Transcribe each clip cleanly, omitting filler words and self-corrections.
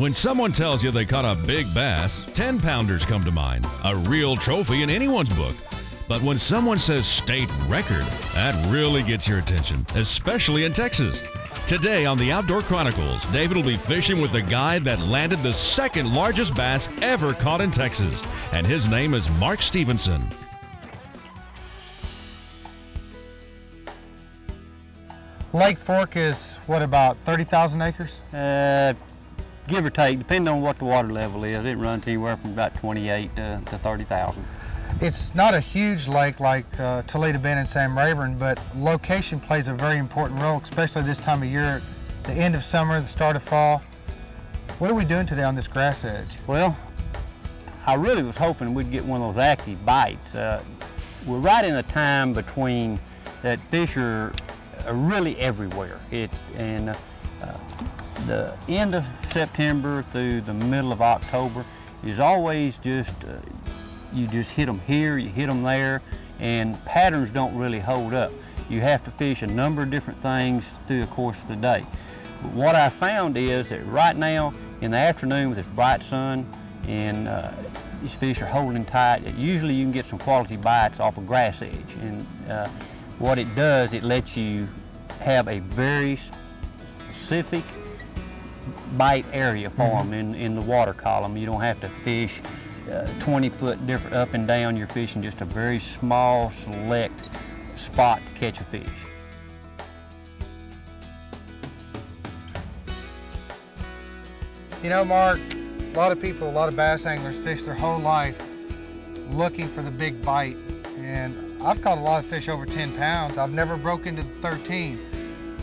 When someone tells you they caught a big bass, 10-pounders come to mind, a real trophy in anyone's book. But when someone says state record, that really gets your attention, especially in Texas. Today on the Outdoor Chronicles, David will be fishing with the guy that landed the second largest bass ever caught in Texas, and his name is Mark Stevenson. Lake Fork is, what, about 30,000 acres? Give or take, depending on what the water level is. It runs anywhere from about 28 to 30,000. It's not a huge lake like Toledo Bend and Sam Rayburn, but location plays a very important role, especially this time of year, the end of summer, the start of fall. What are we doing today on this grass edge? Well, I really was hoping we'd get one of those active bites. We're right in a time between that fish are really everywhere. The end of September through the middle of October is always just, you just hit them here, you hit them there, and patterns don't really hold up. You have to fish a number of different things through the course of the day. But what I found is that right now, in the afternoon with this bright sun, and these fish are holding tight, usually you can get some quality bites off a grass edge. And what it does, it lets you have a very specific bite area for them in the water column. You don't have to fish 20 foot different up and down. You're fishing just a very small, select spot to catch a fish. You know, Mark, a lot of people, a lot of bass anglers fish their whole life looking for the big bite. And I've caught a lot of fish over 10 pounds. I've never broken to 13.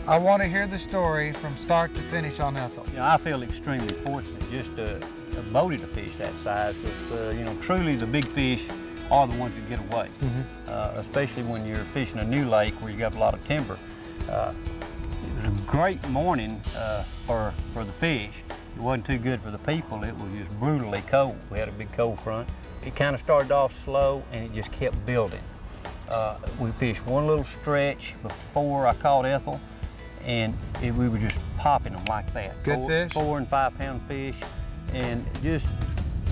I want to hear the story from start to finish on Ethel. You know, I feel extremely fortunate just to have boated a fish that size, because you know, truly the big fish are the ones that get away, especially when you're fishing a new lake where you got a lot of timber. It was a great morning for the fish. It wasn't too good for the people. It was just brutally cold. We had a big cold front. It kind of started off slow and it just kept building. We fished one little stretch before I caught Ethel, and we were just popping them like that. Good fish? 4 and 5 pound fish, and just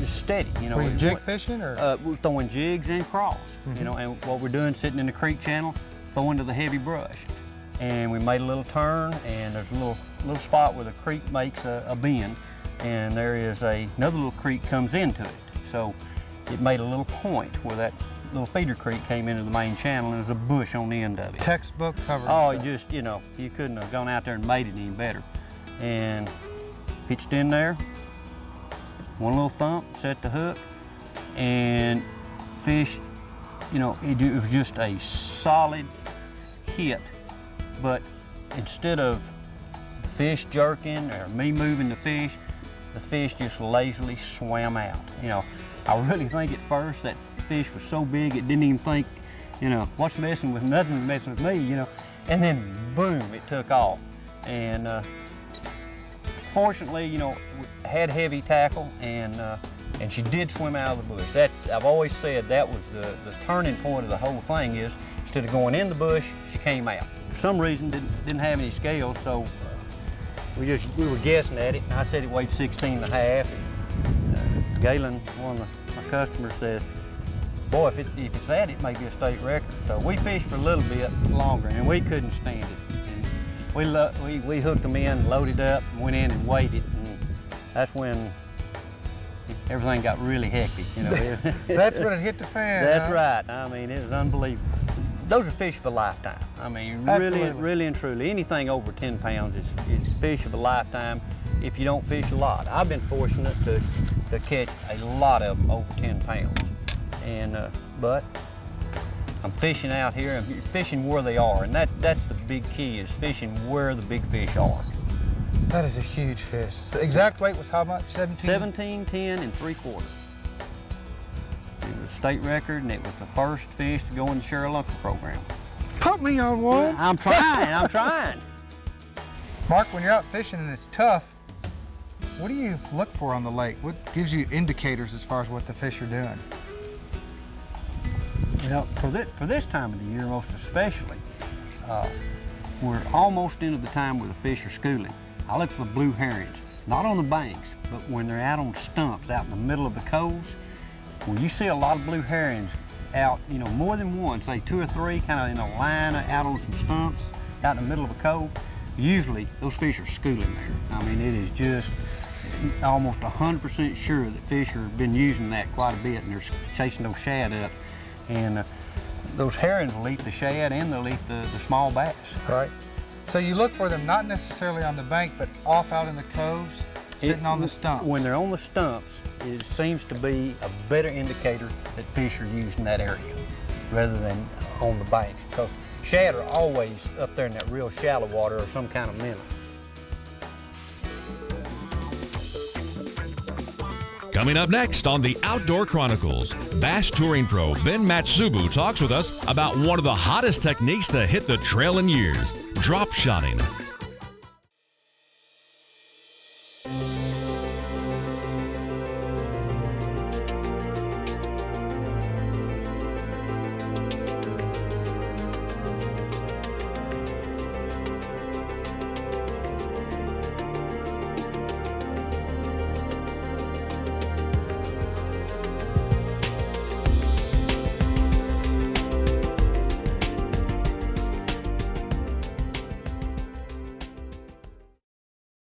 steady. You know, were you jig fishing, or? We're throwing jigs and crawls. You know, and what we're doing, sitting in the creek channel, throwing to the heavy brush. And we made a little turn, and there's a little spot where the creek makes a bend, and there is another little creek comes into it. So it made a little point where that little feeder creek came into the main channel, and there's a bush on the end of it. Textbook cover. Oh, it just, you know, you couldn't have gone out there and made it any better. And pitched in there, one little thump, set the hook, and fished. You know, it was just a solid hit, but instead of the fish jerking or me moving the fish just lazily swam out. You know, I really think at first that fish was so big it didn't even think, you know, what's messing with nothing messing with me, you know. And then boom, it took off. And fortunately, you know, we had heavy tackle, and she did swim out of the bush. That, I've always said, that was the turning point of the whole thing, is instead of going in the bush, she came out. For some reason, didn't have any scales, so we were guessing at it. And I said it weighed 16 and a half. And, Galen, one of my customers, said, boy, if it's that, it may be a state record. So we fished for a little bit longer, and we couldn't stand it. And we hooked them in, loaded up, and went in and weighed it, and that's when everything got really hectic, you know. That's when it hit the fan. That's right. I mean, it was unbelievable. Those are fish for a lifetime. I mean, really and truly, anything over 10 pounds is fish of a lifetime if you don't fish a lot. I've been fortunate to catch a lot of them over 10 pounds. And, but I'm fishing out here, I'm fishing where they are, and that's the big key, is fishing where the big fish are. That is a huge fish. So exact weight was how much? 17? 17, 10, and 3/4. It was a state record, and it was the first fish to go in the Share Lunker program. Put me on one. I'm trying, I'm trying. Mark, when you're out fishing and it's tough, what do you look for on the lake? What gives you indicators as far as what the fish are doing? You know, for this time of the year, most especially, we're almost into the time where the fish are schooling. I look for blue herrings. not on the banks, but when they're out on stumps, out in the middle of the coves, when you see a lot of blue herons out, you know, more than one, say 2 or 3, kind of in a line out on some stumps, out in the middle of a cove, usually those fish are schooling there. I mean, it is just almost 100% sure that fish have been using that quite a bit, and they're chasing those shad up. And those herons will eat the shad and they'll eat the small bass. Right. So you look for them not necessarily on the bank, but off out in the coves, sitting on the stumps. When they're on the stumps, it seems to be a better indicator that fish are using that area rather than on the banks, because shad are always up there in that real shallow water or some kind of minnow. Coming up next on the Outdoor Chronicles, Bass Touring Pro Ben Matsubu talks with us about one of the hottest techniques to hit the trail in years, drop shotting.